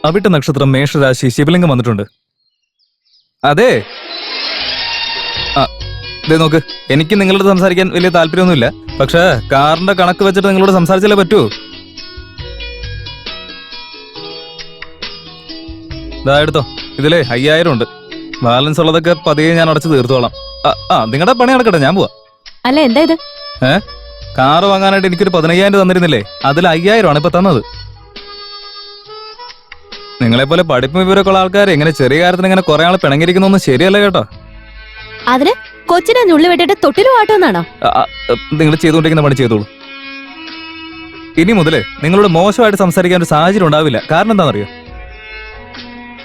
അവിട്ട നക്ഷത്രം മേഷരാശി ശിവലിംഗം വന്നിട്ടുണ്ട്. അതെ ദേ നോക്ക്, എനിക്ക് നിങ്ങളോട് സംസാരിക്കാൻ വലിയ താല്പര്യമൊന്നുമില്ല. പക്ഷെ കാറിന്റെ കണക്ക് വെച്ചിട്ട് നിങ്ങളോട് സംസാരിച്ചാലേ പറ്റൂ. ഇതാ എടുത്തോ, ഇതിലേ 5000 ഉണ്ട്. ബാലൻസ് ഉള്ളതൊക്കെ പതിയെ ഞാൻ അടച്ചു തീർത്തോളാം. നിങ്ങളുടെ പണി നടക്കട്ടെ, ഞാൻ പോവാ. അല്ല എന്താ ഇത്? കാറ് വാങ്ങാനായിട്ട് എനിക്കൊരു 15,000 തന്നിരുന്നില്ലേ, അതിൽ 5000 ആണ് ഇപ്പൊ തന്നത്. നിങ്ങളെപ്പോലെ പഠിപ്പും വിവരമൊക്കെ ഉള്ള ആൾക്കാർ ഇങ്ങനെ ചെറിയ കാര്യത്തിന് ഇങ്ങനെ കുറെ ആൾ പിണങ്ങിയിരിക്കുന്നൊന്നും ശരിയല്ല കേട്ടോ. അതിന് കൊച്ചിനെ ഞുള്ളി വെട്ടിട്ട് തൊട്ടിലും ആട്ടോന്നാണോ? നിങ്ങൾ ചെയ്തുകൊണ്ടിരിക്കുന്ന പണി ചെയ്തോളൂ. ഇനി മുതലേ നിങ്ങളോട് മോശമായിട്ട് സംസാരിക്കാൻ ഒരു സാഹചര്യം ഉണ്ടാവില്ല. കാരണം എന്താണെന്നറിയോ,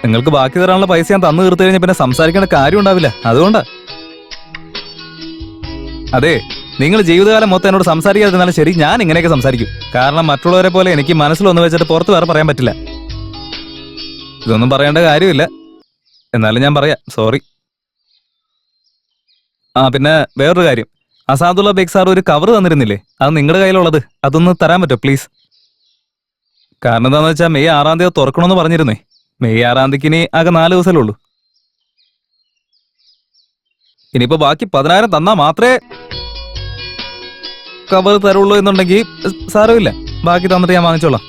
നിങ്ങൾക്ക് ബാക്കി തരാനുള്ള പൈസ ഞാൻ തന്നു തീർത്തു കഴിഞ്ഞാൽ പിന്നെ സംസാരിക്കേണ്ട കാര്യം ഉണ്ടാവില്ല. അതുകൊണ്ടാ. അതെ, നിങ്ങൾ ജീവിതകാലം മൊത്തം എന്നോട് സംസാരിക്കാതിരുന്നാലും ശരി, ഞാൻ ഇങ്ങനെയൊക്കെ സംസാരിക്കും. കാരണം മറ്റുള്ളവരെ പോലെ എനിക്ക് മനസ്സിലൊന്ന് വെച്ചിട്ട് പുറത്ത് വേറെ പറയാൻ പറ്റില്ല. ഇതൊന്നും പറയേണ്ട കാര്യമില്ല, എന്നാലും ഞാൻ പറയാം. സോറി. പിന്നെ വേറൊരു കാര്യം, അസാദുള്ള ബേഗ് സാർ ഒരു കവർ തന്നിരുന്നില്ലേ, അത് നിങ്ങളുടെ കയ്യിലുള്ളത് അതൊന്ന് തരാൻ പറ്റുമോ പ്ലീസ്? കാരണം എന്താണെന്ന് വെച്ചാൽ മെയ് 6-ാം തീയതി തുറക്കണമെന്ന് പറഞ്ഞിരുന്നേ. മെയ് 6-ാം തീയതിക്ക് ഇനി ആകെ 4 ദിവസമല്ലേ ഉള്ളൂ. ഇനിയിപ്പോ ബാക്കി 10,000 തന്നാ മാത്രമേ കവർ തരുള്ളൂ എന്നുണ്ടെങ്കിൽ സാരമില്ല, ബാക്കി തന്നിട്ട് ഞാൻ വാങ്ങിച്ചോളാം.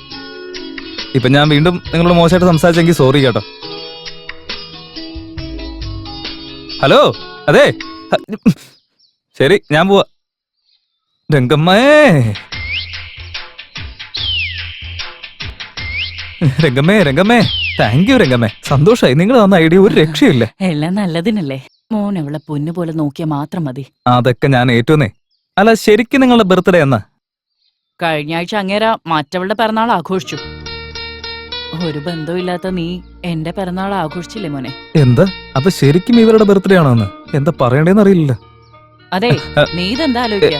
ഇപ്പൊ ഞാൻ വീണ്ടും നിങ്ങളോട് മോശമായിട്ട് സംസാരിച്ചെങ്കിൽ സോറി കേട്ടോ. ഹലോ, അതെ ശരി, ഞാൻ പോവാ. രംഗമ്മേ, രംഗമ്മേ, രംഗമ്മേ, താങ്ക് യു രംഗമ്മേ. സന്തോഷായി, നിങ്ങൾ തന്ന ഐഡിയ ഒരു രക്ഷയില്ലേ. എല്ലാം നല്ലതിനല്ലേ. മോൻ അവളെ പൊന്നു പോലെ നോക്കിയാൽ മാത്രം മതി. അതൊക്കെ ഞാൻ ഏറ്റുന്നേ. അല്ല, ശരിക്കും നിങ്ങളുടെ ബർത്ത്ഡേ എന്നാ? കഴിഞ്ഞ ആഴ്ച അങ്ങേര മറ്റവളുടെ പിറന്നാൾ ആഘോഷിച്ചു. ഒരു ബന്ധമില്ലാത്ത നീ എന്റെ പിറന്നാൾ ആഘോഷിച്ചില്ലേ മോനെ? എന്താ, അപ്പൊ ശരിക്കും ഇവരുടെ ബർത്ത്ഡേ ആണോ? എന്താ പറയണ്ടേന്ന് അറിയില്ല. അതെ, നീ ഇതെന്താ ആലോചിക്കാ?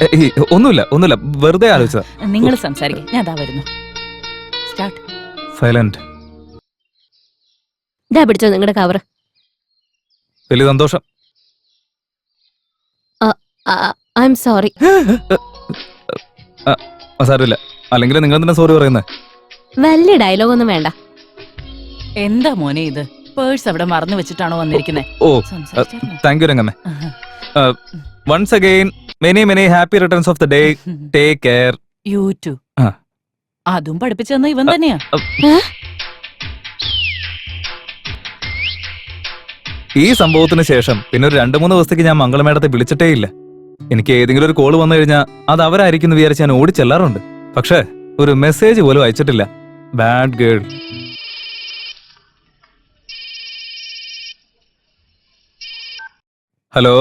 ഒന്നുമില്ല, വെറുതെ ആലോചിച്ചതാ. നിങ്ങൾ സംസാരിക്കേ, ഞാൻ അതാ വരുന്നു. സ്റ്റാർട്ട്. സൈലന്റ്. ഇതാ പിടിച്ചോ നിങ്ങളുടെ കവർ. വലിയ സന്തോഷം. I am sorry. സാരമില്ല, അല്ലെങ്കിൽ നിങ്ങൾ എന്തിനാ സോറി പറയുന്നേ? വലിയ ഡയലോഗ് ഒന്നും വേണ്ട. എന്താ മോനെ ഇത്? പേഴ്സ് അവിടെ മറന്നു വെച്ചിട്ടാണോ വന്നിരിക്കുന്നത്? ഓ, താങ്ക് യു രംഗമ്മേ. Once again many many happy returns of the day. Take care. You too. അതും പഠിപ്പിച്ചെന്ന ഇവൻ തന്നെയാ. ഈ സംഭവത്തിന് ശേഷം പിന്നെ ഒരു 2-3 ദിവസത്തേക്ക് ഞാൻ മംഗളമേടത്തെ വിളിച്ചിട്ടേ ഇല്ല. എനിക്ക് ഏതെങ്കിലും ഒരു കോള് വന്നു കഴിഞ്ഞാൽ അത് അവരായിരിക്കും എന്ന് വിചാരിച്ച് ഞാൻ ഓടിച്ചെല്ലാറുണ്ട്. പക്ഷെ ഒരു മെസ്സേജ് പോലും അയച്ചിട്ടില്ല. Bad girl. ഹലോ,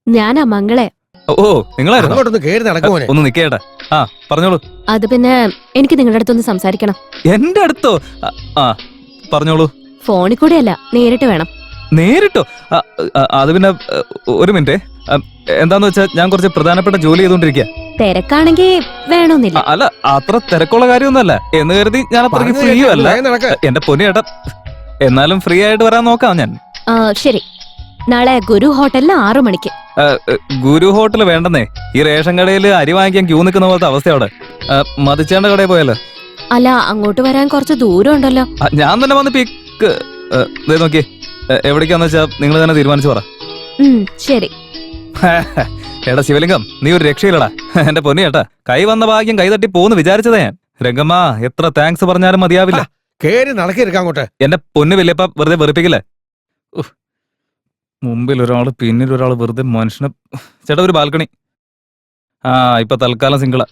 ഞാനാ മംഗളെ. ഓ, നിങ്ങളായിരുന്നു? ഒന്ന് നിക്കേട്ടാ. പറഞ്ഞോളൂ. അത് പിന്നെ എനിക്ക് നിങ്ങളുടെ അടുത്തൊന്ന് സംസാരിക്കണം. എന്റെ അടുത്തോ? പറഞ്ഞോളൂ. ഫോണിൽ കൂടെയല്ല, നേരിട്ട് വേണം. നേരിട്ടോ? അത് പിന്നെ ഒരു മിനിറ്റ്. എന്താന്ന് വെച്ചാ ഞാൻ കുറച്ച് പ്രധാനപ്പെട്ട ജോലി ചെയ്തോണ്ടിരിക്കുക. തിരക്കാണെങ്കി വേണമെന്നില്ല. അല്ല, അത്ര തിരക്കുള്ള കാര്യമൊന്നുമല്ല എന്ന് കരുതി ഞാൻ അത്രയ്ക്ക് ഫ്രീയും അല്ല എന്റെ പൊന്നിയേട്ടാ. എന്നാലും ഫ്രീ ആയിട്ട് വരാൻ നോക്കാം ഞാൻ. ശരി, നാളെ ഗുരു ഹോട്ടലിൽ 6 മണിക്ക്. ഗുരു ഹോട്ടൽ വേണ്ടെന്നേ. ഈ റേഷൻ കടയിൽ അരി വാങ്ങിക്കാൻ ക്യൂ നിൽക്കുന്ന പോലത്തെ അവസ്ഥ അവിടെ. മതിച്ചേണ്ട കടയിൽ പോയാലോ? അല്ല, അങ്ങോട്ട് വരാൻ കുറച്ച് ദൂരം ഉണ്ടല്ലോ. ഞാൻ തന്നെ വന്ന് പിക്ക് നോക്കിയേ. എവിടേക്കാന്ന് വെച്ചാ നിങ്ങൾ തന്നെ തീരുമാനിച്ചു പറ. ശരി. എടാ ശിവലിംഗം, നീ ഒരു രക്ഷയില്ലടാ എന്റെ പൊന്നി ഏട്ടാ. കൈ വന്ന ഭാഗ്യം കൈതട്ടി പോന്ന് വിചാരിച്ചതാ ഞാൻ. രംഗമ്മ, എത്ര താങ്ക്സ് പറഞ്ഞാലും മതിയാവില്ല. എന്റെ പൊന്നു വല്യപ്പ വെറുതെ വെറുപ്പിക്കില്ലേ. മുമ്പിൽ ഒരാള് പിന്നിൽ ഒരാള്, വെറുതെ മനുഷ്യനെ. ചേട്ടാ, ഒരു ബാൽക്കണി. ഇപ്പൊ തൽക്കാലം സിംഗിളാ.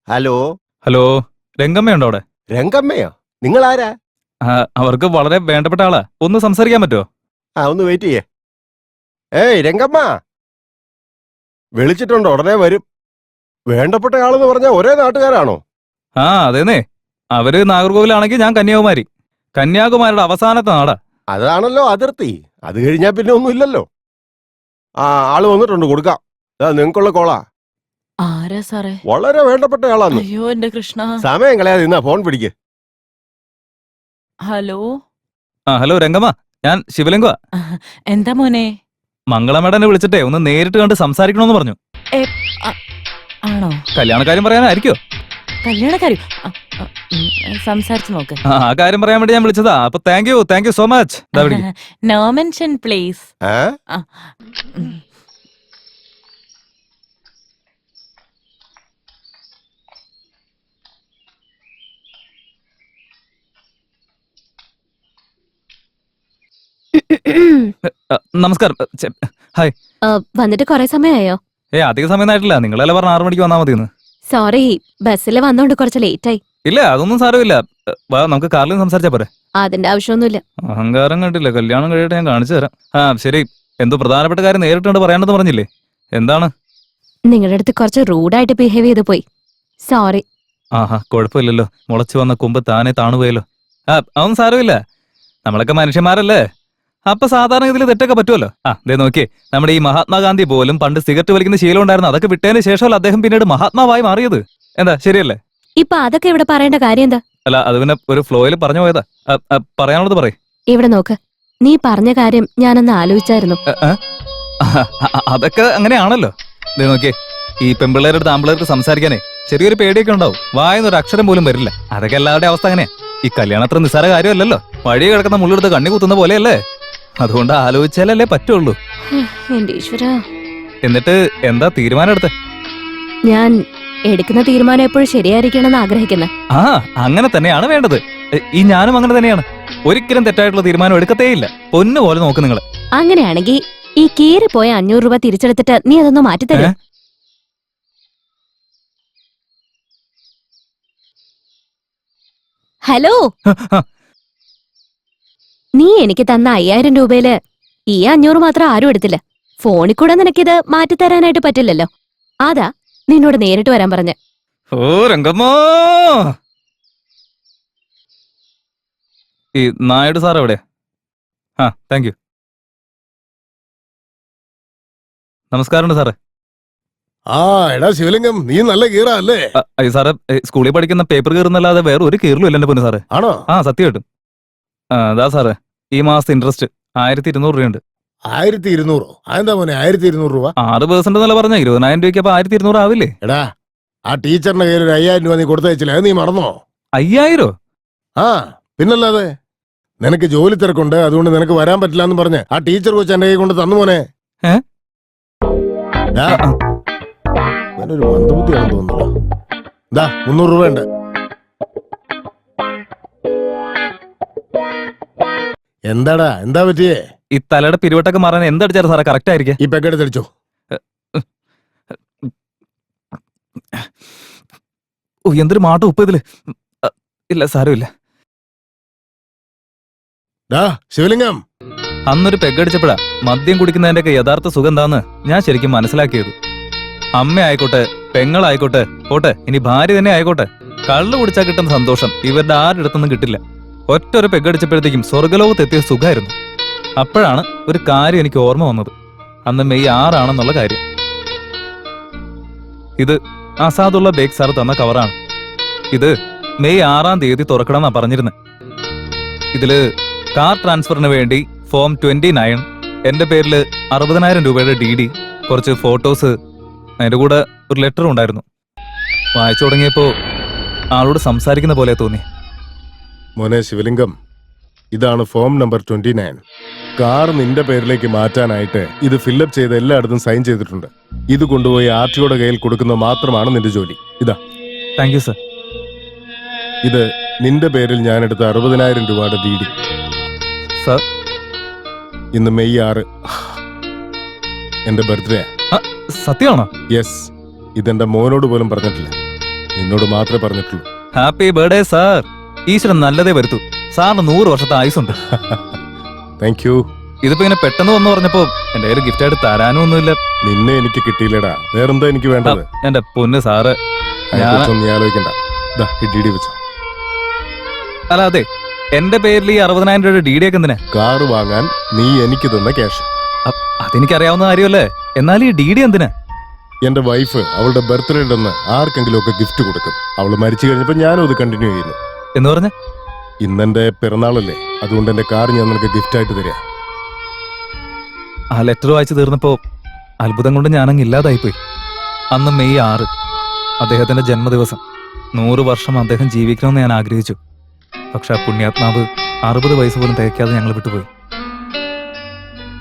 ഹലോ. ഹലോ, രംഗമ്മയുണ്ടോ അവിടെ? രംഗമ്മയോ? നിങ്ങളാരാ? അവർക്ക് വളരെ വേണ്ടപ്പെട്ട ആളാ. ഒന്ന് സംസാരിക്കാൻ പറ്റുമോ? ഒന്ന് വെയിറ്റ് ചെയ്യേ. ഏയ് രംഗമ്മ, വിളിച്ചിട്ടുണ്ടോ? ഉടനെ വരും. വേണ്ടപ്പെട്ട ആളെന്ന് പറഞ്ഞാൽ ഒരേ നാട്ടുകാരാണോ? അതേന്നേ. അവര് നാഗർകോവിലാണെങ്കിൽ ഞാൻ കന്യാകുമാരി. കന്യാകുമാരിയുടെ അവസാനത്തെ നാടാ. അതാണല്ലോ അതിർത്തി. അത് കഴിഞ്ഞാൽ പിന്നെ ഒന്നുമില്ലല്ലോ. ആള് വന്നിട്ടുണ്ട്, കൊടുക്കാം. നിങ്ങൾക്കുള്ള കോളാ. ആരാ സാറേ? വളരെ വേണ്ടപ്പെട്ട ആളാണ്. അയ്യോ എന്റെ കൃഷ്ണ. സമയം കളയാതെ നിന്നാ ഫോൺ പിടിക്ക്. ഹലോ. ഹലോ രംഗമ്മ, ഞാൻ ശിവലിംഗ. എന്താ മോനെ? മംഗളമേടനെ വിളിച്ചിട്ടേ ഒന്ന് നേരിട്ട് കണ്ട് സംസാരിക്കണമെന്ന് പറഞ്ഞു. ആണോ? കല്യാണക്കാര്യം പറയാനായിരിക്കോ? കല്യാണക്കാരി സംസാരിച്ചു നോക്ക്. ആ കാര്യം പറയാൻ വേണ്ടി ഞാൻ വിളിച്ചതാ. അപ്പൊ thank you so much. No mention please. നമസ്കാരം. ഹായ്. വന്നിട്ട് കൊറേ സമയമായോ? അധിക സമയമായിട്ടില്ല. നിങ്ങളെല്ലാം പറഞ്ഞ 6 മണിക്ക് വന്നാൽ മതിയെന്ന്. സോറി, ബസ്സിൽ വന്നോണ്ട് കുറച്ച് ലേറ്റ് ആയി. ഇല്ല, അതൊന്നും സാരമില്ല. വാ, നമുക്ക് കാറിൽ സംസാരിച്ചാ പോരെ. അതിന്റെ ആവശ്യമൊന്നുമില്ല. അഹങ്കാരം കണ്ടില്ല. കല്യാണം കഴിയട്ടെ, ഞാൻ കാണിച്ചു തരാം. ശരി. എന്തോ പ്രധാനപ്പെട്ട കാര്യം നേരിട്ടുണ്ട് പറയാനെന്ന് പറഞ്ഞില്ലേ? എന്താണ്? നിങ്ങളുടെ അടുത്ത് കുറച്ച് റൂഡായിട്ട് ബിഹേവ് ചെയ്ത് പോയി. സോറി. കുഴപ്പമില്ലല്ലോ. മുളച്ചു വന്ന കൊമ്പ് താനെ താണുപോയല്ലോ. അതൊന്നും സാരമില്ല. നമ്മളൊക്കെ മനുഷ്യന്മാരല്ലേ. അപ്പൊ സാധാരണ ഇതിൽ തെറ്റൊക്കെ പറ്റുമല്ലോ. ദേ നോക്കിയേ, നമ്മുടെ ഈ മഹാത്മാഗാന്ധി പോലും പണ്ട് സിഗരറ്റ് വലിക്കുന്ന ശീലം ഉണ്ടായിരുന്നു. അതൊക്കെ വിട്ടതിന് ശേഷമല്ല അദ്ദേഹം പിന്നീട് മഹാത്മാവായി മാറിയത്. എന്താ, ശരിയല്ലേ? ഇപ്പൊ അതൊക്കെ ഇവിടെ പറയേണ്ട കാര്യം എന്താ? അല്ല, അത് പിന്നെ ഒരു ഫ്ലോയിൽ പറഞ്ഞു പോയതാ. പറയാനുള്ളത് പറയ്. ഇവിടെ നോക്ക്, നീ പറഞ്ഞ കാര്യം ഞാനൊന്ന് ആലോചിച്ചായിരുന്നു. അതൊക്കെ അങ്ങനെയാണല്ലോ. ദേ നോക്കിയേ, ഈ പെമ്പിള്ളേരുടെ അടുത്ത് ആമ്പിള്ളേർക്ക് സംസാരിക്കാനേ ചെറിയൊരു പേടിയൊക്കെ ഉണ്ടാവും. വായെന്നൊരു അക്ഷരം പോലും വരില്ല. അതൊക്കെ എല്ലാവരുടെ അവസ്ഥ അങ്ങനെയാ. ഈ കല്യാണം അത്ര നിസ്സാര കാര്യമല്ലല്ലോ. വഴി കിടക്കുന്ന മുള്ളെടുത്ത് കണ്ണി കുത്തുന്ന പോലെയല്ലേ. അതുകൊണ്ട് ആലോചിച്ചാലല്ലേ പറ്റുള്ളൂ. എന്റെ ഈശ്വരാ. എന്നിട്ട് എന്താ തീരുമാനം എടുത്തേ? ഞാൻ എടുക്കുന്ന തീരുമാനം എപ്പോഴും ശരിയായിരിക്കണമെന്ന് ആഗ്രഹിക്കുന്നത്. അങ്ങനെ തന്നെയാണ് വേണ്ടത്. ഈ ഞാനും അങ്ങനെ തന്നെയാണ്. ഒരിക്കലും തെറ്റായിട്ടുള്ള തീരുമാനം എടുക്കത്തേയില്ല. പൊന്നു പോലെ നോക്ക് നിങ്ങള്. അങ്ങനെയാണെങ്കിൽ ഈ കീറിപ്പോയ 500 രൂപ തിരിച്ചെടുത്തിട്ട് നീ അതൊന്ന് മാറ്റിത്തരും. ഹലോ, നീ എനിക്ക് തന്ന 5000 രൂപയില് ഈ 500 മാത്രം ആരും എടുത്തില്ല. ഫോണിൽ കൂടെ നിനക്കിത് മാറ്റിത്തരാനായിട്ട് പറ്റില്ലല്ലോ. അതാ നിന്നോട് നേരിട്ട് വരാൻ പറഞ്ഞ. ഓ രംഗമ്മോ, ഈ നായിഡു സാർ എവിടെ? Thank you. നമസ്കാരമുണ്ട് സാറേ. എടാ ശിവലിംഗം, നീ നല്ല കീറാ അല്ലേ? സാറേ, സ്കൂളിൽ പഠിക്കുന്ന പേപ്പർ കീറുന്നല്ലാതെ വേറെ ഒരു കീറലും ഇല്ല എന്റെ പൊന്നു സാറേ. ആണോ? സത്യമായിട്ടും. അതാ സാറേ, ഈ മാസത്തെ ഇൻട്രസ്റ്റ് 1200 രൂപയുണ്ട്. 1200? അതെന്താ മോനെ 1200 രൂപ? 6% എന്നല്ല പറഞ്ഞ 20,000 രൂപയ്ക്ക് അപ്പൊ 1200 ആവില്ലേ? എടാ, ആ ടീച്ചറിന്റെ കയ്യിൽ ഒരു 5000 രൂപ നീ കൊടുത്തയച്ചില്ല, അത് നീ മറന്നോ? 5000? പിന്നല്ലാതെ. നിനക്ക് ജോലി തിരക്കുണ്ട്, അതുകൊണ്ട് നിനക്ക് വരാൻ പറ്റില്ല എന്ന് പറഞ്ഞ് ആ ടീച്ചർ വെച്ച് എന്റെ കൈ കൊണ്ട് തന്നു മോനെ. ഒരു മന്ദബുദ്ധിയാണെന്ന് തോന്നുന്നല്ലോ. 300 രൂപ ഉണ്ട്. എന്താടാ, എന്താ പറ്റിയേ? ഈ തലയുടെ പിരിവട്ടൊക്കെ മാറാൻ എന്തടിച്ചാലും സാറേ കറക്റ്റ് ആയിരിക്കും. ഈ പെക്കെടുത്ത് അടിച്ചോ. എന്തൊരു മാട്ടം ഉപ്പ് ഇതില്. ഇല്ല, സാരമില്ല. ശിവലിംഗം, അന്നൊരു പെഗടിച്ചപ്പോഴാ മദ്യം കുടിക്കുന്നതിന്റെയൊക്കെ യഥാർത്ഥ സുഖം എന്താന്ന് ഞാൻ ശരിക്കും മനസ്സിലാക്കിയത്. അമ്മ ആയിക്കോട്ടെ, പെങ്ങളായിക്കോട്ടെ, പോട്ടെ, ഇനി ഭാര്യ തന്നെ ആയിക്കോട്ടെ, കള്ളു കുടിച്ചാൽ കിട്ടുന്ന സന്തോഷം ഇവരുടെ ആരുടെ അടുത്തൊന്നും കിട്ടില്ല. ഒറ്റ ഒരു പെഗടിച്ചപ്പോഴത്തേക്കും സ്വർഗലോകത്തെത്തിയ സുഖമായിരുന്നു. അപ്പോഴാണ് ഒരു കാര്യം എനിക്ക് ഓർമ്മ വന്നത്. അന്ന് മെയ് 6 ആണെന്നുള്ള കാര്യം. ഇത് അസാദുള്ള ബേഗ് സാർ തന്ന കവറാണ്. ഇത് മെയ് 6-ാം തീയതി തുറക്കണമെന്നാ പറഞ്ഞിരുന്നത്. ഇതില് കാർ ട്രാൻസ്ഫറിന് വേണ്ടി ഫോം 29, എന്റെ പേരില് 60,000 രൂപയുടെ DD, കുറച്ച് ഫോട്ടോസ്, അതിന്റെ കൂടെ ഒരു ലെറ്ററും ഉണ്ടായിരുന്നു. വായിച്ചു തുടങ്ങിയപ്പോ ആളോട് സംസാരിക്കുന്ന പോലെ തോന്നി. മോനെ ശിവലിംഗം, ഇതാണ് ഫോം നമ്പർ 29. കാർ നിന്റെ പേരിലേക്ക് മാറ്റാനായിട്ട് ഇത് ഫില്ലപ്പ് ചെയ്ത് എല്ലായിടത്തും സൈൻ ചെയ്തിട്ടുണ്ട്. ഇത് കൊണ്ടുപോയി RTOയുടെ കയ്യിൽ കൊടുക്കുന്നത് മാത്രമാണ് നിന്റെ ജോലി. ഇതാ. Thank you sir. ഇത് നിന്റെ പേരിൽ ഞാൻ എടുത്ത 60,000 രൂപയുടെ DD. സർ, ഇന്ന് മെയ് 6 എന്റെ ബർത്ത്ഡേ. സത്യമാണോ? യെസ്. ഇതെന്റെ മോനോട് പോലും പറഞ്ഞിട്ടില്ല, നിന്നോട് മാത്രമേ പറഞ്ഞിട്ടുള്ളൂ. Happy birthday sir. ഈശ്വരൻ നല്ലതേ വരുത്തൂ. സാറിന് 100 വർഷത്തെ ആയുസുണ്ട്. Thank you. ഇതിപ്പോ ഇങ്ങനെ പെട്ടെന്ന് വന്നു പറഞ്ഞപ്പോ എന്റെ കയ്യിൽ ഗിഫ്റ്റ് ആയിട്ട് തരാനും ഒന്നുമില്ല. നിന്നെ എനിക്ക് കിട്ടിയില്ലടാ, വേറെന്താ എനിക്ക് വേണ്ടത്? എന്റെ പൊന്ന് സാറ്, നീ ആലോചിക്കണ്ട. DD വെച്ചോ. അല്ല, അതെ, എന്റെ പേരിൽ ഈ 60,000 രൂപയുടെ DD ഒക്കെ എന്തിനാ? കാറ് വാങ്ങാൻ നീ എനിക്ക് തന്ന ക്യാഷ്. അതെനിക്കറിയാവുന്ന കാര്യമല്ലേ. എന്നാൽ ഈ DD എന്തിനാ? എന്റെ വൈഫ് അവളുടെ ബർത്ത്ഡേ ഉണ്ടെന്ന് ആർക്കെങ്കിലും ഒക്കെ ഗിഫ്റ്റ് കൊടുക്കും. അവള് മരിച്ചു കഴിഞ്ഞപ്പോ ഞാനും അത് കണ്ടിന്യൂ ചെയ്യുന്നു. എന്ന് പറഞ്ഞ ഇന്നെന്റെ പിറന്നാളല്ലേ, അതുകൊണ്ട് എന്റെ കാർ ഞാൻ നിനക്ക് ഗിഫ്റ്റ് ആയിട്ട് തരാം. ആ ലെറ്റർ വായിച്ചു തീർന്നപ്പോ അത്ഭുതം കൊണ്ട് ഞാനങ്ങ് ഇല്ലാതായിപ്പോയി. അന്ന് മെയ് 6. അദ്ദേഹത്തിന്റെ ജന്മദിവസം. 100 വർഷം അദ്ദേഹം ജീവിക്കണമെന്ന് ഞാൻ ആഗ്രഹിച്ചു. പക്ഷെ ആ പുണ്യാത്മാവ് 60 വയസ്സ് പോലും തികയ്ക്കാതെ ഞങ്ങൾ വിട്ടുപോയി.